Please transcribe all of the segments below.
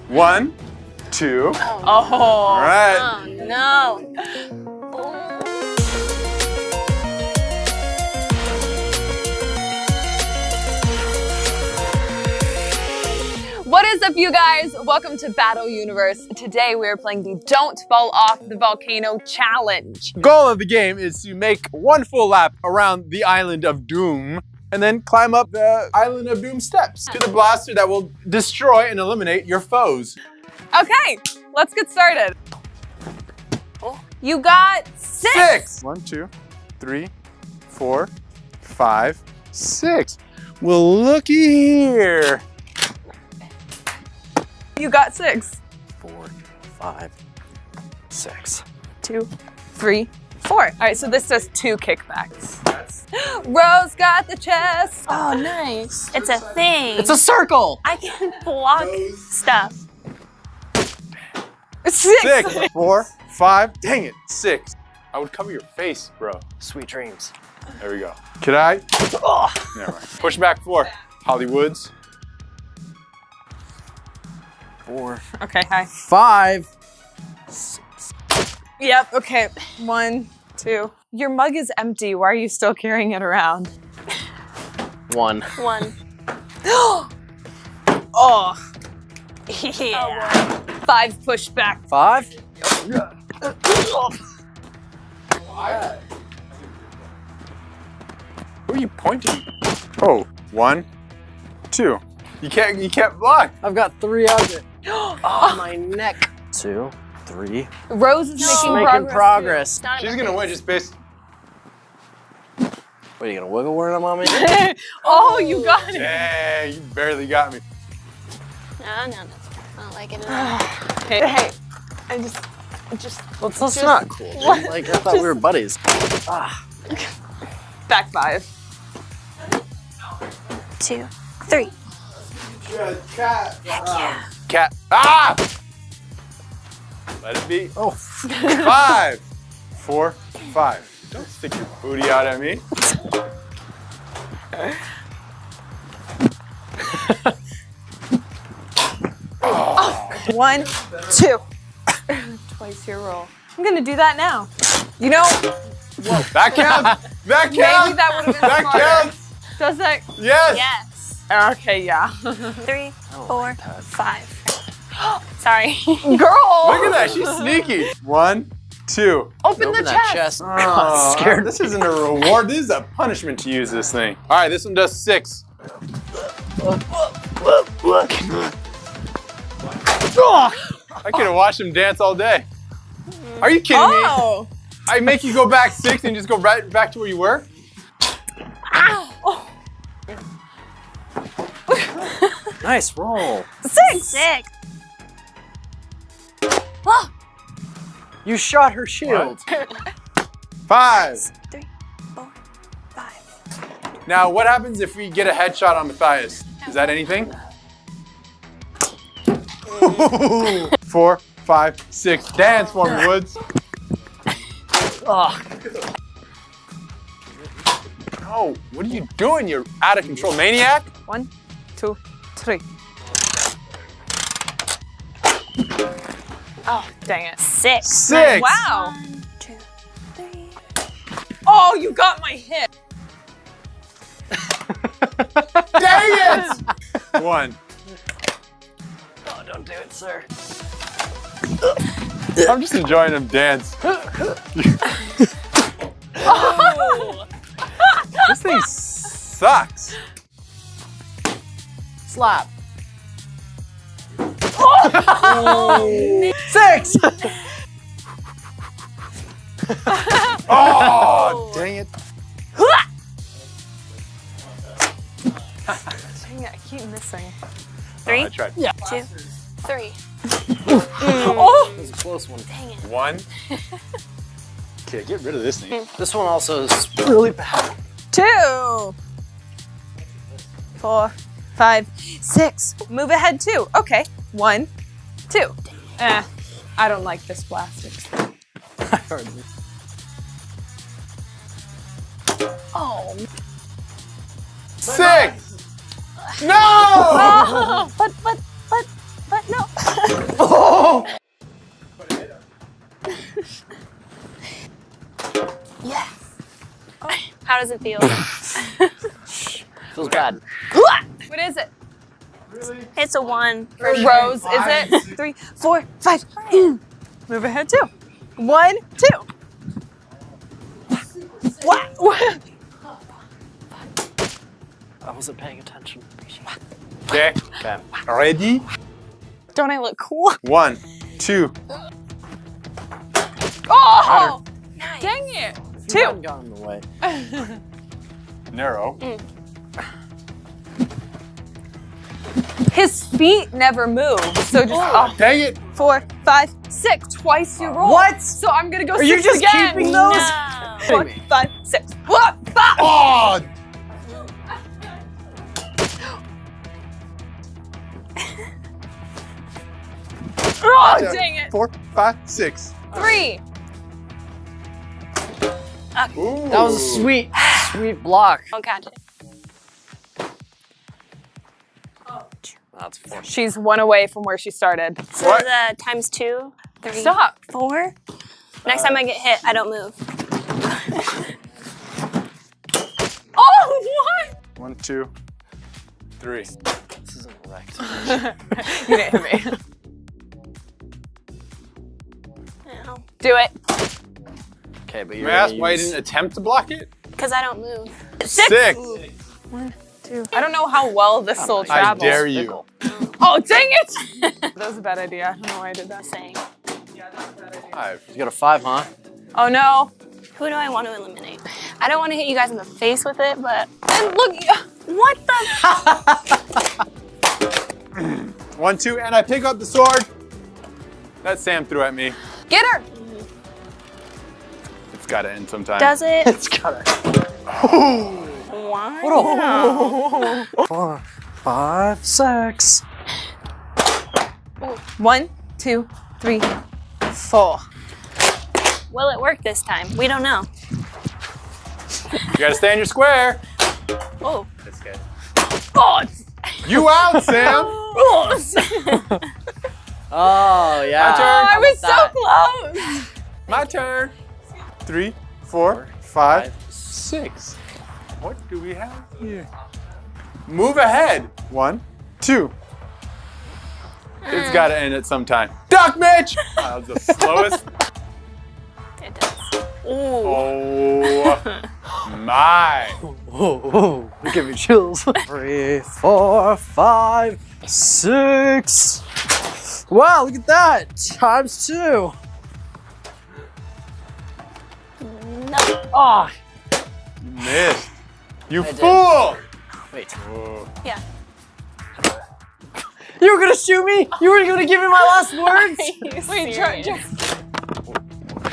1, 2. Oh. All right. Oh no. What is up, you guys? Welcome to Battle Universe. Today we are playing the Don't Fall Off the Volcano Challenge. Goal of the game is to make one full lap around the island of doom and then climb up the island of doom steps to the blaster that will destroy and eliminate your foes. Okay, let's get started. You got 6. 1, 2, 3, 4, 5, 6. Well, looky here. You got 6. 4, 5, 6. 2, 3, 4. All right, so this does 2 kickbacks. Rose got the chest. Oh, nice. It's a thing. It's a circle! I can block stuff. 6. 6, 4, 5. Dang it, 6. I would cover your face, bro. Sweet dreams. There we go. Could I? Oh. Never mind. Push back 4. Hollywoods. 4, Okay, hi. 5, 6. Yep, okay. 1, 2. Your mug is empty. Why are you still carrying it around? 1. 1. Oh. Yeah. 5 push back. 5. Who are you pointing? Oh, 1, 2. You can't block. I've got 3 out of it. Oh, my neck. 2, 3. Rose is making Making progress. progress. Not She's in my gonna win face. just based. What, are you gonna wiggle worm on me? Oh, you got it. Dang, you barely got me. No. I don't like it at all. Hey, I just Well, that's not cool, dude. Like, I thought we were buddies. Ah. back 5. 2, 3. Cat. Yeah. Cat. Ah! Let it be. Oh. 5, 4, 5. Don't stick your booty out at me. Oh. 1, 2. Twice your roll. I'm gonna do that now. You know, That counts. That maybe counts. that would have been That smarter. counts. Does that? Yes. Yes. Okay, yeah. 3, Oh 4, my God. 5. Sorry. Girl. Look at that. She's sneaky. 1, 2. Open Open the that chest. chest. Oh, God, scared. this isn't a reward. This is a punishment to use this thing. All right, this one does 6. I could have watched him dance all day. Are you kidding me? Oh. I make you go back 6 and just go right back to where you were? Oh. Nice roll. 6. 6. You shot her shield. 5. 3, 4, 5. Now, what happens if we get a headshot on Matthias? Is that anything? 4, 5, 6. Dance for me, Woods. Oh. No, what are you doing, you out of control maniac? 1, 2, 3. Oh, dang it. 6. 6. Wow. 1, 2, 3. Oh, you got my hit. Dang it! 1. Oh, don't do it, sir. I'm just enjoying him dance. This thing sucks. Slap. Oh. 6. Oh, dang it. Dang it, I keep missing. 3, I tried. 2, 3. Oh. That was a close one. Dang it. 1. Okay, get rid of this thing. This one also is really bad. 2, 4, 5, 6. Move ahead 2. Okay. 1, 2. I don't like this plastic. Oh. 6. No! Oh, but no. How does it feel? Feels bad. What is it? Really? It's a 1. Rose, is it? 3, 4, 5. Move ahead 2. 1, 2. What? I wasn't paying attention. Okay. Okay. Ready? Don't I look cool? 1, 2. Oh! Dang it. You haven't 2. gotten in the way. Narrow. His feet never move, so just Dang it. 4, 5, 6. Twice you roll. What? So I'm gonna go Are 6 you just again. keeping those? No. 4, 5, 6. What? Oh! Oh, dang it. 4, 5, 6. 3. Ooh. That was a sweet, sweet block. Don't catch it. That's 4. She's 1 away from where she started. So What? the times 2, 3, Stop. 4. Next time I get hit, I don't move. Oh, what? 1, 2, 3. This isn't wrecked. You didn't hit me. Ow. Do it. Okay, but you're May I ask gonna why you use- didn't attempt to block it? Because I don't move. 6. 1, 2. I don't know how well this will I travel. dare you. Oh, dang it! That was a bad idea. I don't know why I did that. Saying. 5. You got a 5, huh? Oh no. Who do I want to eliminate? I don't want to hit you guys in the face with it, but And look. what the? 1, 2, and I pick up the sword that Sam threw at me. Get her. It's gotta end sometime. Does it? It's got Why? 4, 5, 6. 1, 2, 3, 4. Will it work this time? We don't know. You gotta stay in your square. Oh. That's good. Oh, You out, Sam. Oh, yeah. My turn. I was That. so close. My turn. 3, 4, 5, 6. What do we have here? Move ahead. 1, 2. It's gotta end at some time. Duck, Mitch! That was the slowest. It does. Ooh. Oh my. Whoa, you give me chills. 3, 4, 5, 6. Wow, look at that. Times 2. No. Oh, You missed. You I did. fool! wait. Whoa. Yeah. You were gonna shoot me? You were gonna give me my last words? Wait, try.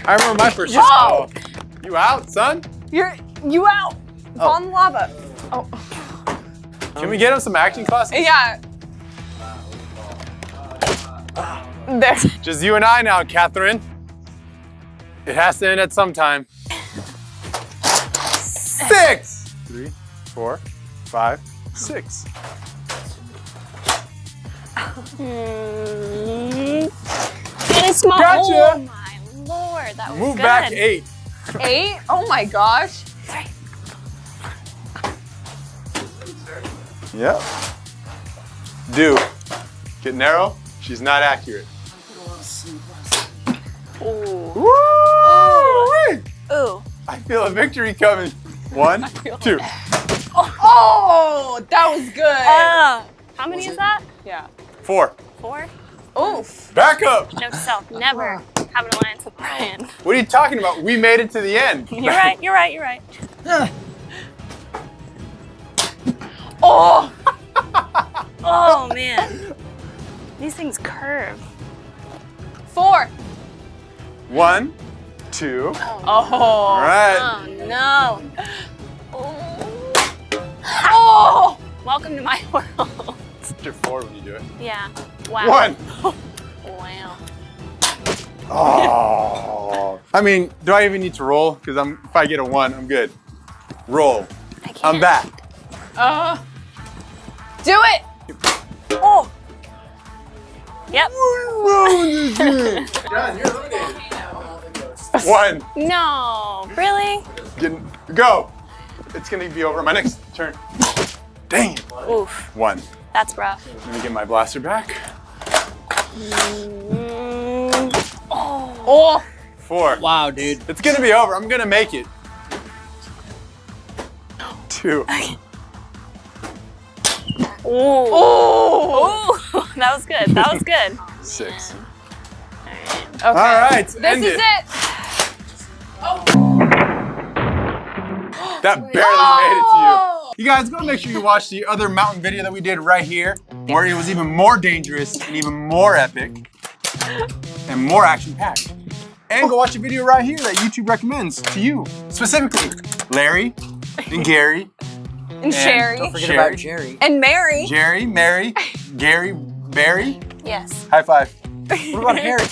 I remember my first shot. Oh! You out, son? You out. Fall in the lava. Oh. Can we get him some acting classes? Yeah. There. Just you and I now, Catherine. It has to end at some time. 6! 3, 4, 5, 6. It is small. Gotcha. Oh my lord, that was Move good. back 8. 8? Oh my gosh. Yep. Do. Get narrow. She's not accurate. Ooh. Woo! Ooh. I feel a victory coming. 1, 2. Oh, that was good. How many is that? Yeah. 4. 4? Oof. Back up. Note to self, never have an alliance with Brian. What are you talking about? We made it to the end. You're right, you're right, you're right. Oh. Oh man. These things curve. 4. 1, 2. Oh. All right. Oh no. Oh. Welcome to my world. You're 4 when you do it. Yeah. Wow. 1. Wow. Oh. I mean, do I even need to roll? Because if I get a 1, I'm good. Roll. I can't. I'm back. Do it. Oh. Yep. John, you're eliminated. 1. No. Really? Go. it's gonna be over my next turn. Dang. Oof, 1. that's rough. Let me get my blaster back. Oh. 4. Wow, dude. It's gonna be over. I'm gonna make it. 2. Oh. That was good. That was good. 6. Okay. All right, This end is it. it. That barely made it to you. You guys, go make sure you watch the other mountain video that we did right here, where it was even more dangerous and even more epic and more action-packed. And go watch the video right here that YouTube recommends to you, specifically Larry and Gary. And Sherry. Don't forget Sherry. about Jerry. And Mary. Jerry, Mary, Gary, Barry. Yes. High five. What about Harry?